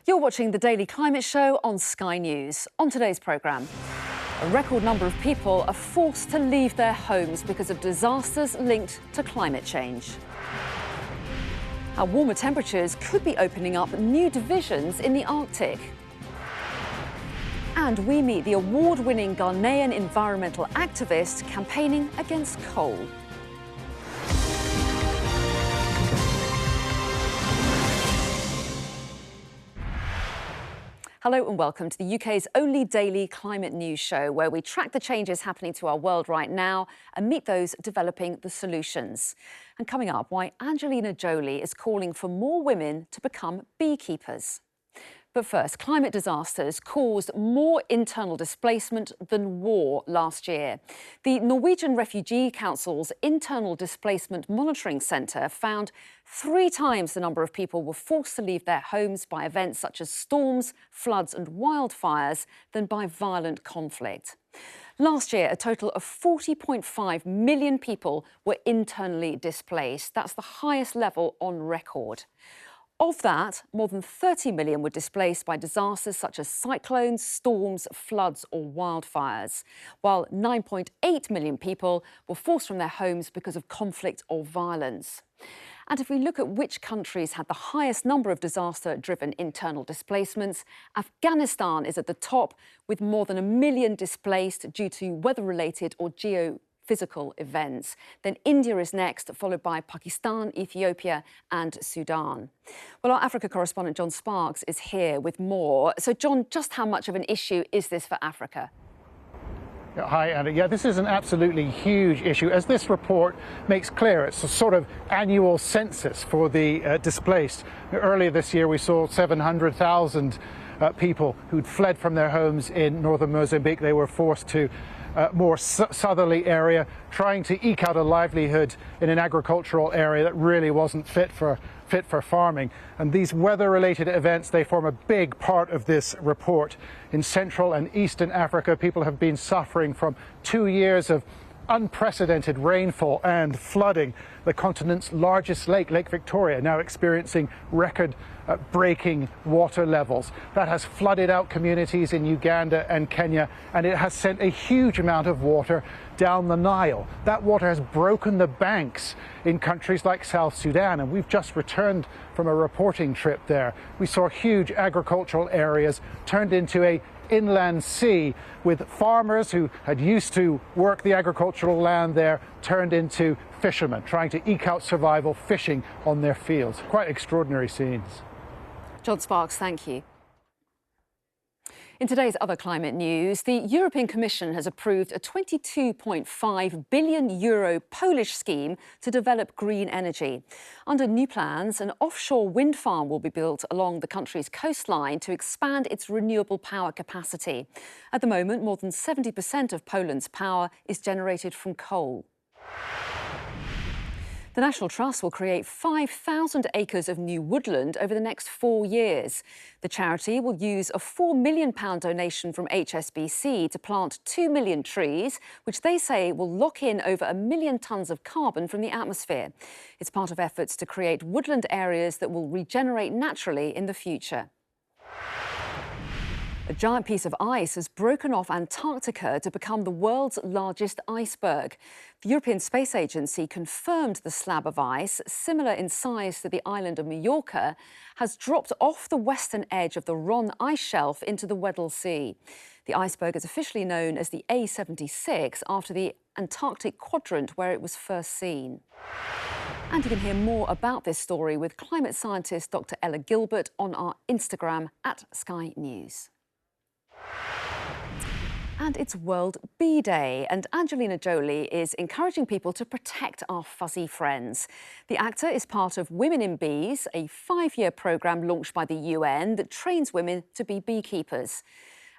You're watching the Daily Climate Show on Sky News. On today's programme, a record number of people are forced to leave their homes because of disasters linked to climate change. How warmer temperatures could be opening up new divisions in the Arctic. And we meet the award-winning Ghanaian environmental activist campaigning against coal. Hello and welcome to the UK's only daily climate news show, where we track the changes happening to our world right now and meet those developing the solutions. And coming up, why Angelina Jolie is calling for more women to become beekeepers. But first, climate disasters caused more internal displacement than war last year. The Norwegian Refugee Council's Internal Displacement Monitoring Centre found 3 times the number of people were forced to leave their homes by events such as storms, floods and wildfires than by violent conflict. Last year, a total of 40.5 million people were internally displaced. That's the highest level on record. Of that, more than 30 million were displaced by disasters such as cyclones, storms, floods or wildfires, while 9.8 million people were forced from their homes because of conflict or violence. And if we look at which countries had the highest number of disaster-driven internal displacements, Afghanistan is at the top, with more than 1 million displaced due to weather-related or geophysical events. Then India is next, followed by Pakistan, Ethiopia and Sudan. Well, our Africa correspondent John Sparks is here with more. So, John, just how much of an issue is this for Africa? Hi, Anna. Yeah, this is an absolutely huge issue. As this report makes clear, it's a sort of annual census for the displaced. Earlier this year, we saw 700,000 people who'd fled from their homes in northern Mozambique. They were forced to more southerly area, trying to eke out a livelihood in an agricultural area that really wasn't fit for farming. And these weather-related events, they form a big part of this report. In Central and Eastern Africa, people have been suffering from 2 years of unprecedented rainfall and flooding. The continent's largest lake, Lake Victoria, now experiencing record-breaking water levels. That has flooded out communities in Uganda and Kenya, and it has sent a huge amount of water down the Nile. That water has broken the banks in countries like South Sudan, and we've just returned from a reporting trip there. We saw huge agricultural areas turned into a inland sea, with farmers who had used to work the agricultural land there turned into fishermen, trying to eke out survival fishing on their fields. Quite extraordinary scenes. John Sparks, thank you. In today's other climate news, the European Commission has approved a €22.5 billion Polish scheme to develop green energy. Under new plans, an offshore wind farm will be built along the country's coastline to expand its renewable power capacity. At the moment, more than 70% of Poland's power is generated from coal. The National Trust will create 5,000 acres of new woodland over the next 4 years. The charity will use a £4 million donation from HSBC to plant 2 million trees, which they say will lock in over 1 million tonnes of carbon from the atmosphere. It's part of efforts to create woodland areas that will regenerate naturally in the future. A giant piece of ice has broken off Antarctica to become the world's largest iceberg. The European Space Agency confirmed the slab of ice, similar in size to the island of Mallorca, has dropped off the western edge of the Ron ice shelf into the Weddell Sea. The iceberg is officially known as the A76 after the Antarctic quadrant where it was first seen. And you can hear more about this story with climate scientist Dr. Ella Gilbert on our Instagram @Sky News. And it's World Bee Day, and Angelina Jolie is encouraging people to protect our fuzzy friends. The actor is part of Women in Bees, a 5-year programme launched by the UN that trains women to be beekeepers.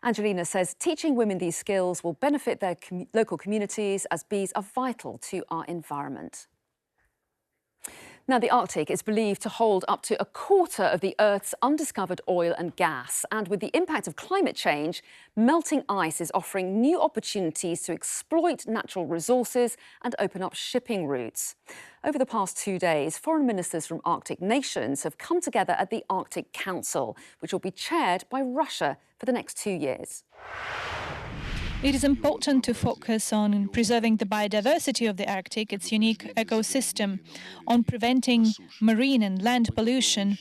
Angelina says teaching women these skills will benefit their local communities, as bees are vital to our environment. Now, the Arctic is believed to hold up to a quarter of the Earth's undiscovered oil and gas. And with the impact of climate change, melting ice is offering new opportunities to exploit natural resources and open up shipping routes. Over the past 2 days, foreign ministers from Arctic nations have come together at the Arctic Council, which will be chaired by Russia for the next 2 years. It is important to focus on preserving the biodiversity of the Arctic, its unique ecosystem, on preventing marine and land pollution.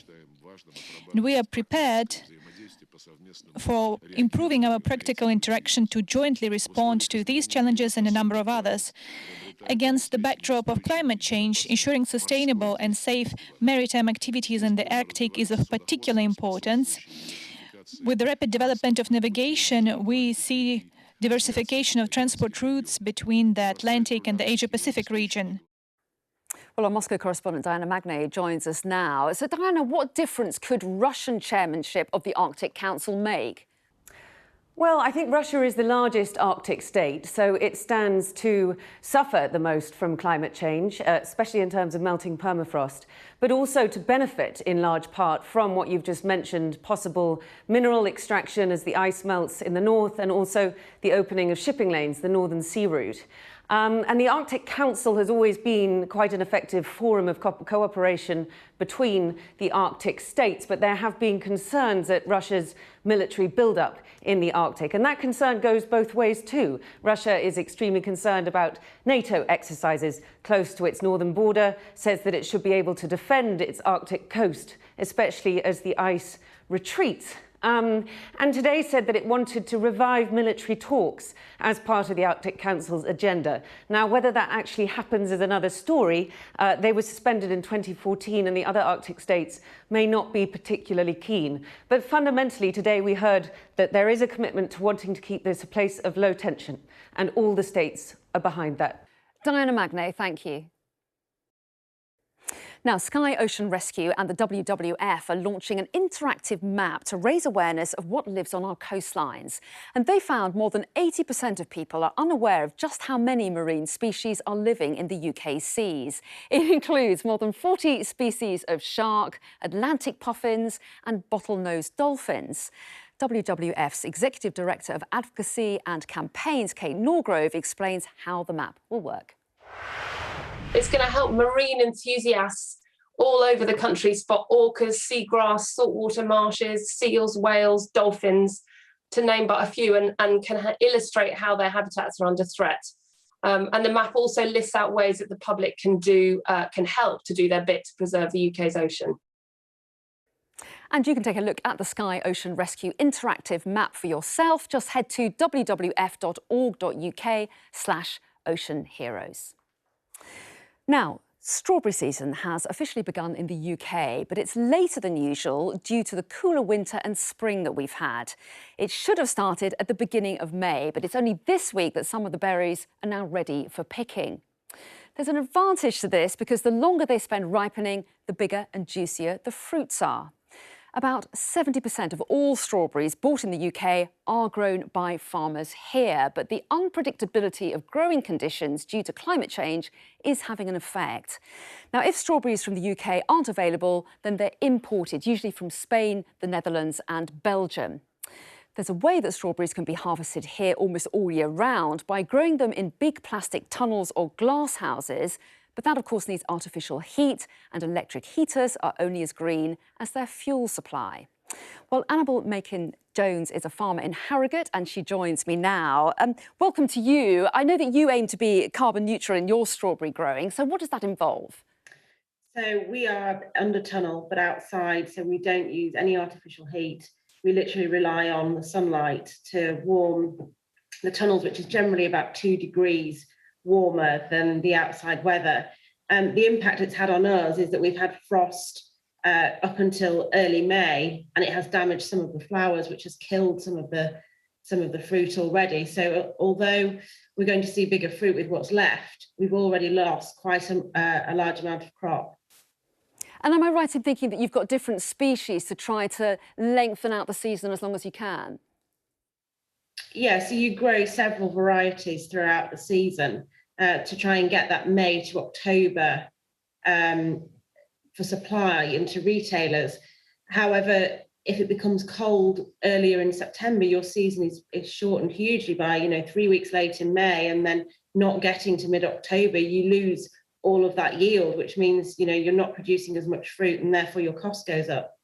And we are prepared for improving our practical interaction to jointly respond to these challenges and a number of others. Against the backdrop of climate change, ensuring sustainable and safe maritime activities in the Arctic is of particular importance. With the rapid development of navigation, we see diversification of transport routes between the Atlantic and the Asia-Pacific region. Well, our Moscow correspondent Diana Magne joins us now. So, Diana, what difference could Russian chairmanship of the Arctic Council make? Well, I think Russia is the largest Arctic state, so it stands to suffer the most from climate change, especially in terms of melting permafrost, but also to benefit in large part from what you've just mentioned, possible mineral extraction as the ice melts in the north, and also the opening of shipping lanes, the Northern Sea Route. And the Arctic Council has always been quite an effective forum of cooperation between the Arctic states, but there have been concerns at Russia's military buildup in the Arctic. And that concern goes both ways too. Russia is extremely concerned about NATO exercises close to its northern border, says that it should be able to defend its Arctic coast, especially as the ice retreats. And today said that it wanted to revive military talks as part of the Arctic Council's agenda. Now, whether that actually happens is another story. They were suspended in 2014 and the other Arctic states may not be particularly keen. But fundamentally, today we heard that there is a commitment to wanting to keep this a place of low tension, and all the states are behind that. Diana Magne, thank you. Now, Sky Ocean Rescue and the WWF are launching an interactive map to raise awareness of what lives on our coastlines. And they found more than 80% of people are unaware of just how many marine species are living in the UK seas. It includes more than 40 species of shark, Atlantic puffins and bottlenose dolphins. WWF's Executive Director of Advocacy and Campaigns, Kate Norgrove, explains how the map will work. It's going to help marine enthusiasts all over the country spot orcas, seagrass, saltwater marshes, seals, whales, dolphins, to name but a few, and can illustrate how their habitats are under threat. And the map also lists out ways that the public can help to do their bit to preserve the UK's ocean. And you can take a look at the Sky Ocean Rescue interactive map for yourself. Just head to www.org.uk/oceanheroes. Now, strawberry season has officially begun in the UK, but it's later than usual due to the cooler winter and spring that we've had. It should have started at the beginning of May, but it's only this week that some of the berries are now ready for picking. There's an advantage to this because the longer they spend ripening, the bigger and juicier the fruits are. About 70% of all strawberries bought in the UK are grown by farmers here, but the unpredictability of growing conditions due to climate change is having an effect. Now, if strawberries from the UK aren't available, then they're imported, usually from Spain, the Netherlands and Belgium. There's a way that strawberries can be harvested here almost all year round by growing them in big plastic tunnels or glass houses. But that, of course, needs artificial heat, and electric heaters are only as green as their fuel supply. Well, Annabel Macon-Jones is a farmer in Harrogate, and she joins me now. Welcome to you. I know that you aim to be carbon neutral in your strawberry growing, so what does that involve? So we are under tunnel, but outside, so we don't use any artificial heat. We literally rely on the sunlight to warm the tunnels, which is generally about 2 degrees warmer than the outside weather. And the impact it's had on us is that we've had frost up until early May, and it has damaged some of the flowers, which has killed some of the fruit already. So although we're going to see bigger fruit with what's left, we've already lost quite a large amount of crop. And am I right in thinking that you've got different species to try to lengthen out the season as long as you can? Yeah, so you grow several varieties throughout the season to try and get that May to October for supply into retailers. However, if it becomes cold earlier in September, your season is shortened hugely by 3 weeks late in May, and then not getting to mid-October, you lose all of that yield, which means you're not producing as much fruit, and therefore your cost goes up.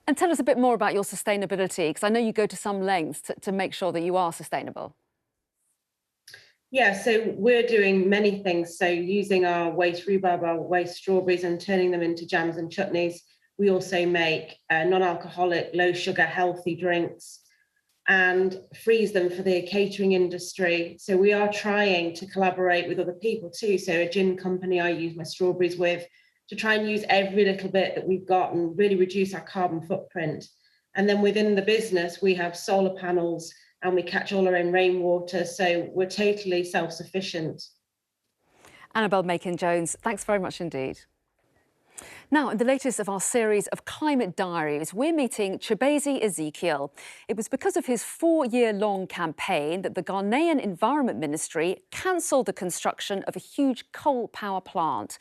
And tell us a bit more about your sustainability, because I know you go to some lengths to make sure that you are sustainable. Yeah, so we're doing many things. So using our waste rhubarb, our waste strawberries, and turning them into jams and chutneys. We also make non-alcoholic, low-sugar, healthy drinks and freeze them for the catering industry. So we are trying to collaborate with other people too. So a gin company I use my strawberries with, to try and use every little bit that we've got and really reduce our carbon footprint. And then within the business, we have solar panels and we catch all our own rainwater. So we're totally self-sufficient. Annabelle Macon-Jones, thanks very much indeed. Now, in the latest of our series of climate diaries, we're meeting Chabazi Ezekiel. It was because of his 4-year-long campaign that the Ghanaian Environment Ministry cancelled the construction of a huge coal power plant.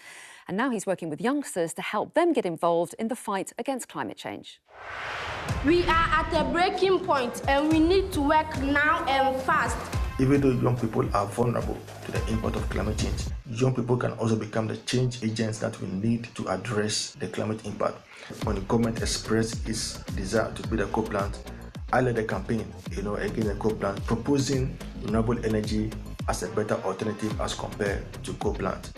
And now he's working with youngsters to help them get involved in the fight against climate change. We are at a breaking point and we need to work now and fast. Even though young people are vulnerable to the impact of climate change, young people can also become the change agents that we need to address the climate impact. When the government expressed its desire to build a coal plant, I led a campaign, against the coal plant, proposing renewable energy as a better alternative as compared to coal plant.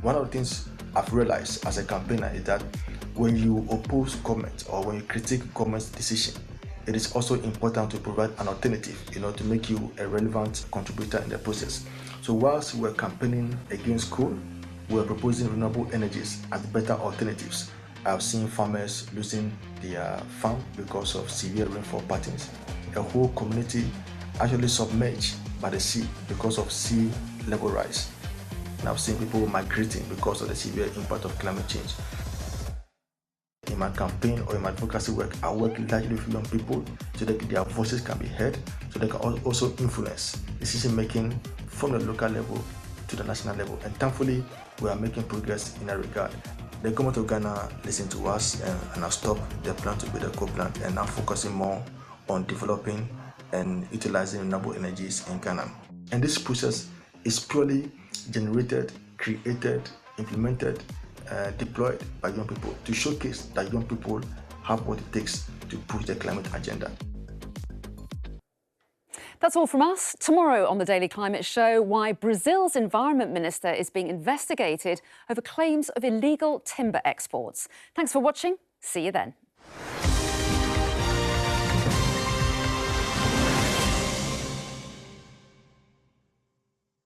One of the things I've realized as a campaigner is that when you oppose government or when you critique government's decision, it is also important to provide an alternative, to make you a relevant contributor in the process. So whilst we're campaigning against coal, we're proposing renewable energies as better alternatives. I've seen farmers losing their farm because of severe rainfall patterns. A whole community actually submerged by the sea because of sea level rise. And I've seen people migrating because of the severe impact of climate change. In my campaign or in my advocacy work, I work largely with young people so that their voices can be heard, so they can also influence decision making from the local level to the national level. And thankfully, we are making progress in that regard. The government of Ghana listened to us and have stopped their plan to build a coal plant and now focusing more on developing and utilizing renewable energies in Ghana. And this process is purely generated, created, implemented, deployed by young people to showcase that young people have what it takes to push the climate agenda. That's all from us. Tomorrow on the Daily Climate Show, why Brazil's environment minister is being investigated over claims of illegal timber exports. Thanks for watching. See you then.